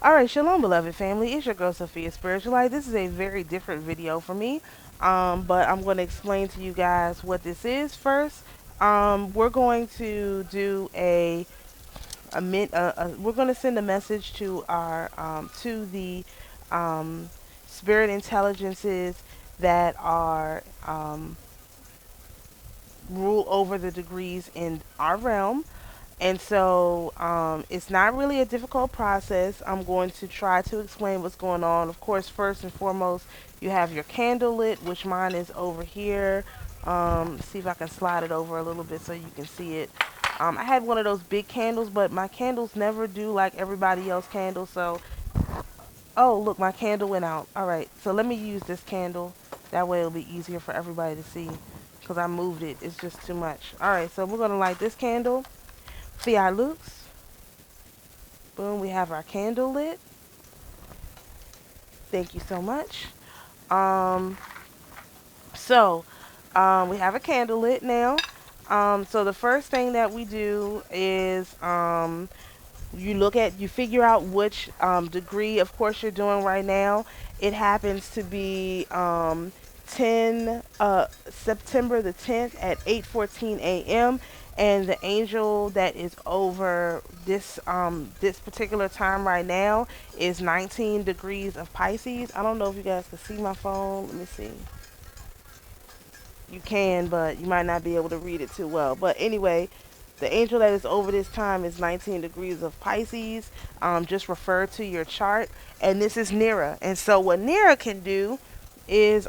All right, shalom, beloved family. It's your girl Sophia Spiritualite. This is a very different video for me, but I'm going to explain to you guys what this is first. We're going to do we're going to send a message to our to the um, spirit intelligences that are rule over the degrees in our realm. And so it's not really a difficult process. I'm going to try to explain what's going on. Of course, first and foremost, you have your candle lit, which mine is over here. See if I can slide it over a little bit so you can see it. I had one of those big candles, but my candles never do like everybody else candles. So, oh, look, my candle went out. All right, so let me use this candle. That way it'll be easier for everybody to see because I moved it. It's just too much. All right, so we're going to light this candle. See our looks. Boom, we have our candle lit. Thank you so much. Um, so we have a candle lit now. So the first thing that we do is you figure out which degree, of course, you're doing right now. It happens to be 10 September the 10th at 8:14 a.m. And the angel that is over this particular time right now is 19 degrees of Pisces. I don't know if you guys can see my phone. Let me see. You can, but you might not be able to read it too well. But anyway, the angel that is over this time is 19 degrees of Pisces. Just refer to your chart. And this is Nira. And so what Nira can do is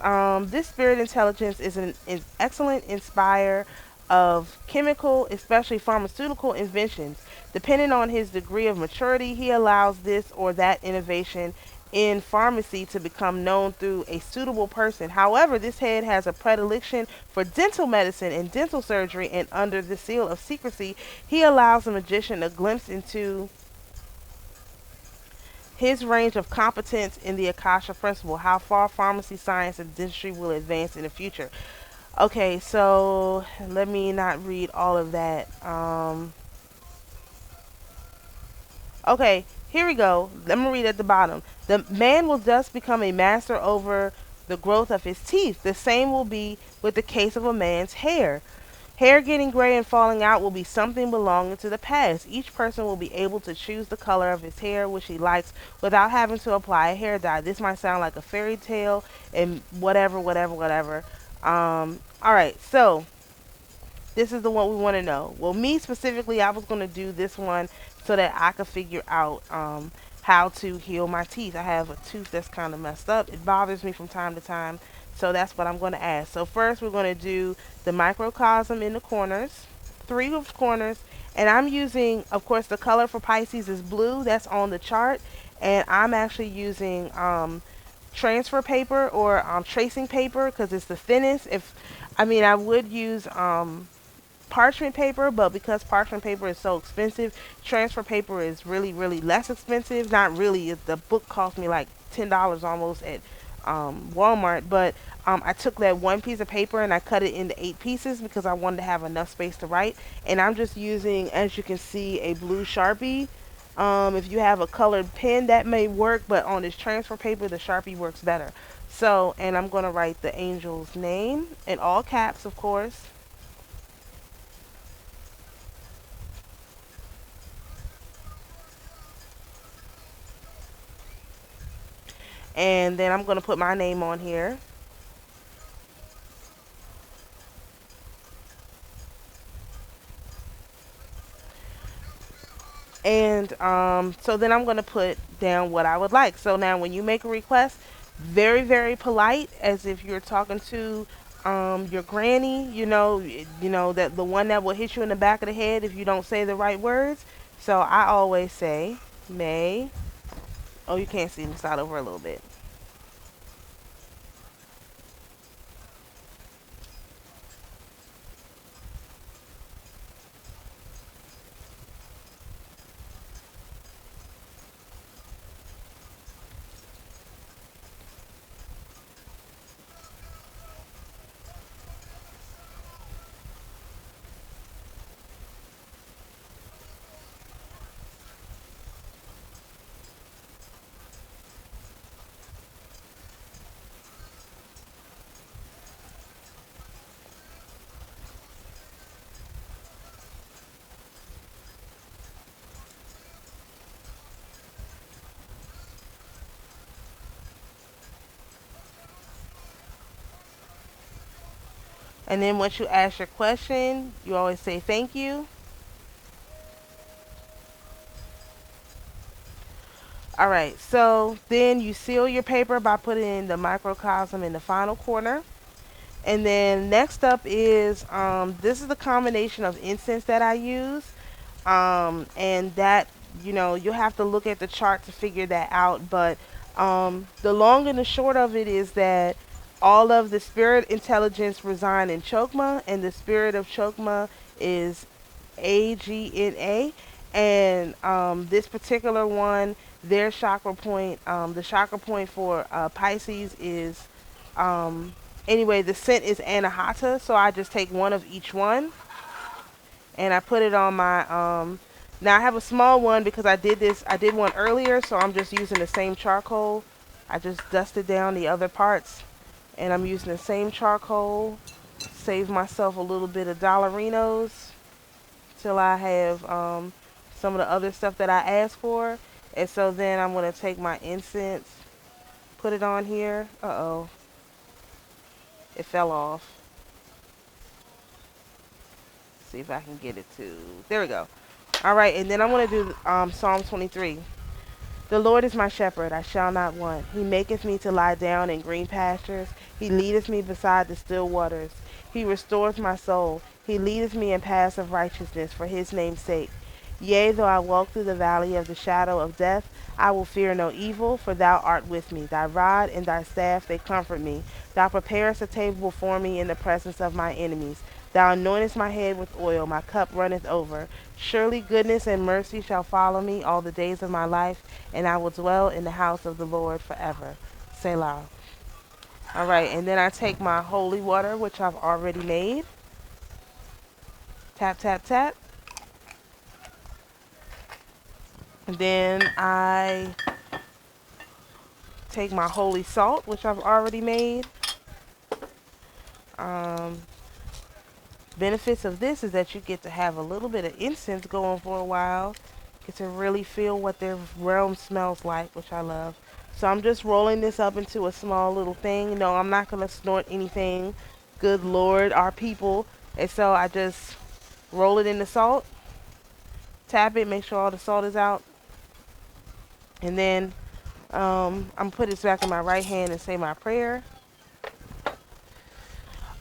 this spirit intelligence is an excellent inspire of chemical, especially pharmaceutical inventions. Depending on his degree of maturity, he allows this or that innovation in pharmacy to become known through a suitable person. However, this head has a predilection for dental medicine and dental surgery, and under the seal of secrecy, he allows the magician a glimpse into his range of competence in the Akasha principle, how far pharmacy science and dentistry will advance in the future. Okay, so let me not read all of that. Okay, here we go. Let me read at the bottom. The man will thus become a master over the growth of his teeth. The same will be with the case of a man's hair. Hair getting gray and falling out will be something belonging to the past. Each person will be able to choose the color of his hair which he likes without having to apply a hair dye. This might sound like a fairy tale and whatever. All right, so this is the one we want to know. Well, me specifically, I was going to do this one so that I could figure out how to heal my teeth. I have a tooth that's kind of messed up. It bothers me from time to time. So that's what I'm going to ask. So first we're going to do the microcosm in the corners, three of corners. And I'm using, of course, the color for Pisces is blue. That's on the chart. And I'm actually using transfer paper or tracing paper because it's the thinnest. I would use parchment paper, but because parchment paper is so expensive, transfer paper is really less expensive. Not really. The book cost me like $10 almost at Walmart, but I took that one piece of paper and I cut it into 8 pieces because I wanted to have enough space to write. And I'm just using, as you can see, a blue Sharpie. If you have a colored pen, that may work, but on this transfer paper, the Sharpie works better. So, and I'm going to write the angel's name in all caps, of course. And then I'm going to put my name on here. And so then I'm going to put down what I would like. So now when you make a request, very polite, as if you're talking to your granny, that the one that will hit you in the back of the head if you don't say the right words. So I always say, may. Oh, you can't see me. Start over a little bit. And then once you ask your question, you always say thank you. All right, so then you seal your paper by putting the microcosm in the final corner. And then next up is this is the combination of incense that I use. And that, you'll have to look at the chart to figure that out. But the long and the short of it is that all of the spirit intelligence reside in Chokma, and the spirit of Chokma is Agna. And this particular one, their chakra point, the chakra point for Pisces is, anyway, the scent is Anahata. So I just take one of each one and I put it on my, now I have a small one because I did one earlier, so I'm just using the same charcoal. I just dusted down the other parts, and I'm using the same charcoal. Save myself a little bit of dollarinos till I have some of the other stuff that I asked for. And so then I'm going to take my incense, put it on here. Uh-oh, it fell off. See if I can get it to, there we go. All right, and then I'm going to do Psalm 23. The Lord is my shepherd, I shall not want. He maketh me to lie down in green pastures. He leadeth me beside the still waters. He restoreth my soul. He leadeth me in paths of righteousness for his name's sake. Yea, though I walk through the valley of the shadow of death, I will fear no evil, for thou art with me. Thy rod and thy staff, they comfort me. Thou preparest a table before me in the presence of my enemies. Thou anointest my head with oil, my cup runneth over. Surely goodness and mercy shall follow me all the days of my life, and I will dwell in the house of the Lord forever. Selah. All right, and then I take my holy water, which I've already made. Tap, tap, tap. And then I take my holy salt, which I've already made. Um, benefits of this is that you get to have a little bit of incense going for a while. Get to really feel what their realm smells like, which I love. So I'm just rolling this up into a small little thing. No, I'm not going to snort anything. Good Lord, our people. And so I just roll it in the salt. Tap it, make sure all the salt is out. And then I'm going to put this back in my right hand and say my prayer.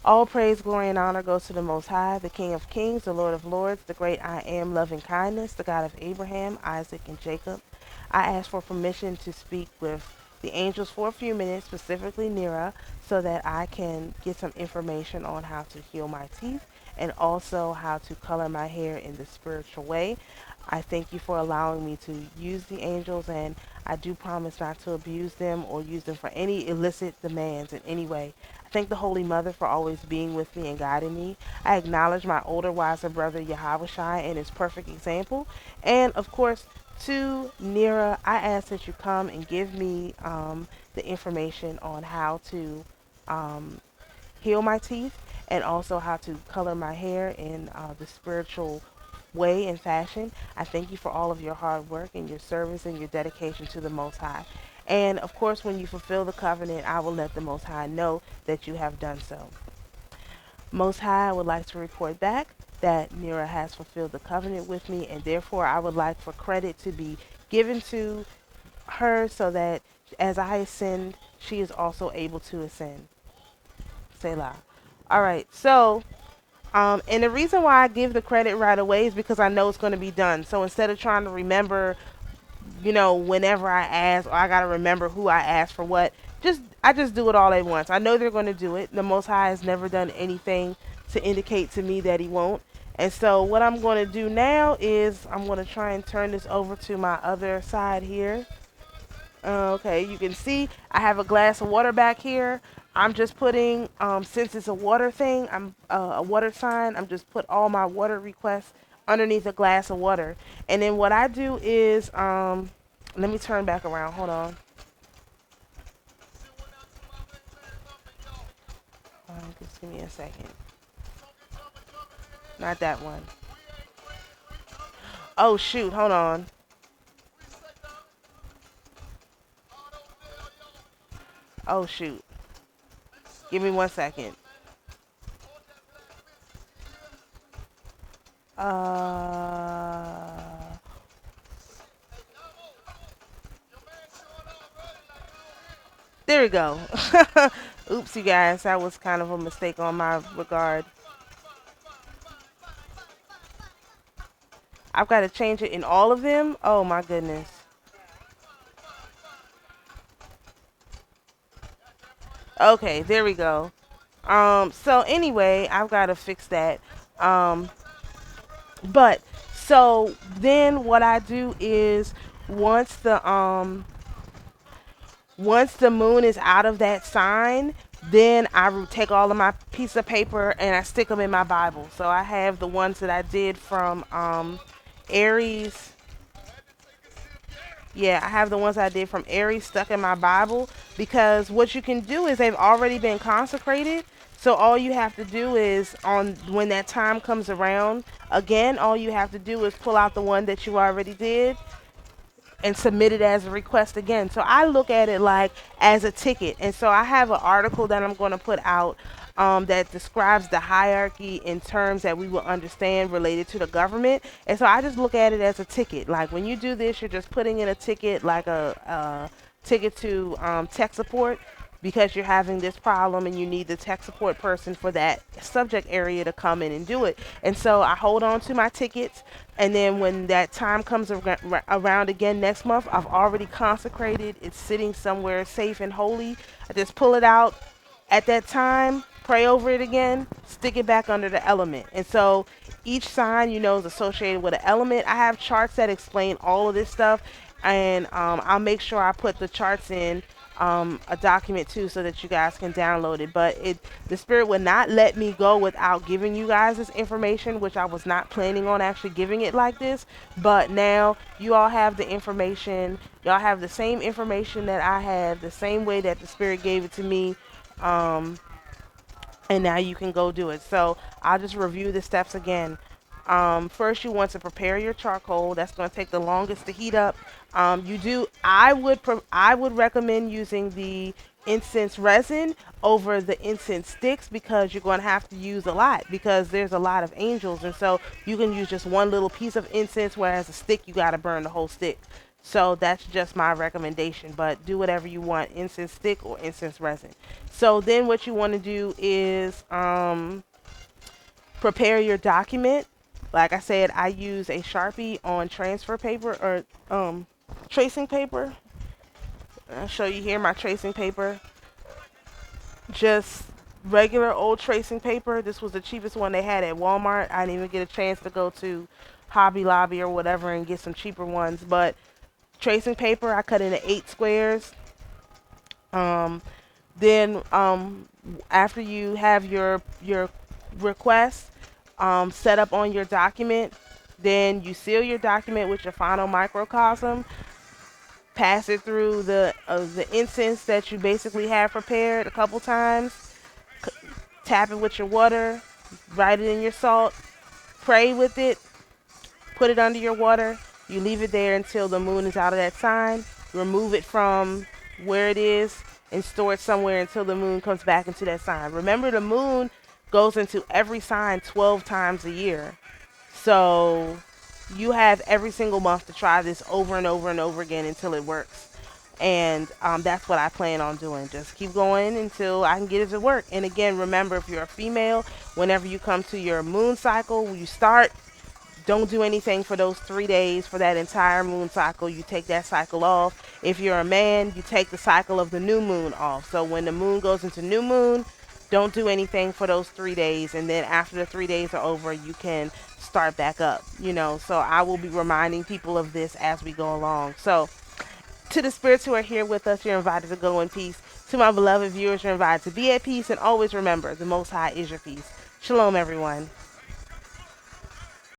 All praise, glory, and honor goes to the Most High, the King of Kings, the Lord of Lords, the great I am, loving kindness, the God of Abraham, Isaac, and Jacob. I ask for permission to speak with the angels for a few minutes, specifically Nira, so that I can get some information on how to heal my teeth and also how to color my hair in the spiritual way. I thank you for allowing me to use the angels, and I do promise not to abuse them or use them for any illicit demands in any way. I thank the Holy Mother for always being with me and guiding me. I acknowledge my older, wiser brother Yahushai and his perfect example. And of course, to Nira, I ask that you come and give me the information on how to um, heal my teeth and also how to color my hair in the spiritual way and fashion. I thank you for all of your hard work and your service and your dedication to the Most High. And of course, when you fulfill the covenant, I will let the Most High know that you have done so. Most High, I would like to report back that Nira has fulfilled the covenant with me, and therefore I would like for credit to be given to her so that as I ascend, she is also able to ascend. Selah. All right, so and the reason why I give the credit right away is because I know it's going to be done. So instead of trying to remember, whenever I ask, or I got to remember who I asked for what, I just do it all at once. I know they're going to do it. The Most High has never done anything to indicate to me that he won't. And so what I'm going to do now is I'm going to try and turn this over to my other side here. Okay, you can see I have a glass of water back here. I'm just putting, since it's a water thing, I'm a water sign, I'm just put all my water requests underneath a glass of water. And then what I do is, let me turn back around, hold on. Just give me a second. Not that one. Oh shoot, hold on. Oh shoot. Give me 1 second. Uh, there we go. Oops, you guys, that was kind of a mistake on my regard. I've got to change it in all of them. Oh my goodness. Okay, there we go. So anyway, I've got to fix that. Um, but so then what I do is once the um once the moon is out of that sign, then take all of my piece of paper and I stick them in my Bible. So I have the ones that I did from Aries. Yeah, I have the ones I did from Aries stuck in my Bible because what you can do is they've already been consecrated. So all you have to do is on when that time comes around, again, all you have to do is pull out the one that you already did and submit it as a request again. So I look at it like as a ticket. And so I have an article that I'm going to put out that describes the hierarchy in terms that we will understand related to the government. And so I just look at it as a ticket. Like when you do this, you're just putting in a ticket, like a ticket to tech support because you're having this problem and you need the tech support person for that subject area to come in and do it. And so I hold on to my tickets, and then when that time comes around again next month, I've already consecrated. It's sitting somewhere safe and holy. I just pull it out at that time, pray over it again, stick it back under the element. And so each sign, is associated with an element. I have charts that explain all of this stuff, and I'll make sure I put the charts in a document too so that you guys can download it. But the spirit would not let me go without giving you guys this information, which I was not planning on actually giving it like this. But now you all have the information. Y'all have the same information that I have, the same way that the spirit gave it to me. Um, and now you can go do it. So I'll just review the steps again. First, you want to prepare your charcoal. That's going to take the longest to heat up. I would recommend using the incense resin over the incense sticks because you're going to have to use a lot because there's a lot of angels, and so you can use just one little piece of incense, whereas a stick you got to burn the whole stick. So that's just my recommendation, but do whatever you want, incense stick or incense resin. So then what you want to do is prepare your document. Like I said, I use a Sharpie on transfer paper or tracing paper. I'll show you here my tracing paper. Just regular old tracing paper. This was the cheapest one they had at Walmart. I didn't even get a chance to go to Hobby Lobby or whatever and get some cheaper ones, but tracing paper I cut into 8 squares. Um, then after you have your request set up on your document, then you seal your document with your final microcosm. Pass it through the incense that you basically have prepared a couple times. Tap it with your water. Write it in your salt. Pray with it. Put it under your water. You leave it there until the moon is out of that sign. Remove it from where it is and store it somewhere until the moon comes back into that sign. Remember, the moon goes into every sign 12 times a year. So you have every single month to try this over and over and over again until it works. And that's what I plan on doing. Just keep going until I can get it to work. And again, remember, if you're a female, whenever you come to your moon cycle, you start, don't do anything for those 3 days for that entire moon cycle. You take that cycle off. If you're a man, you take the cycle of the new moon off. So when the moon goes into new moon, don't do anything for those 3 days. And then after the 3 days are over, you can start back up, So I will be reminding people of this as we go along. So to the spirits who are here with us, you're invited to go in peace. To my beloved viewers, you're invited to be at peace. And always remember, the Most High is your peace. Shalom, everyone.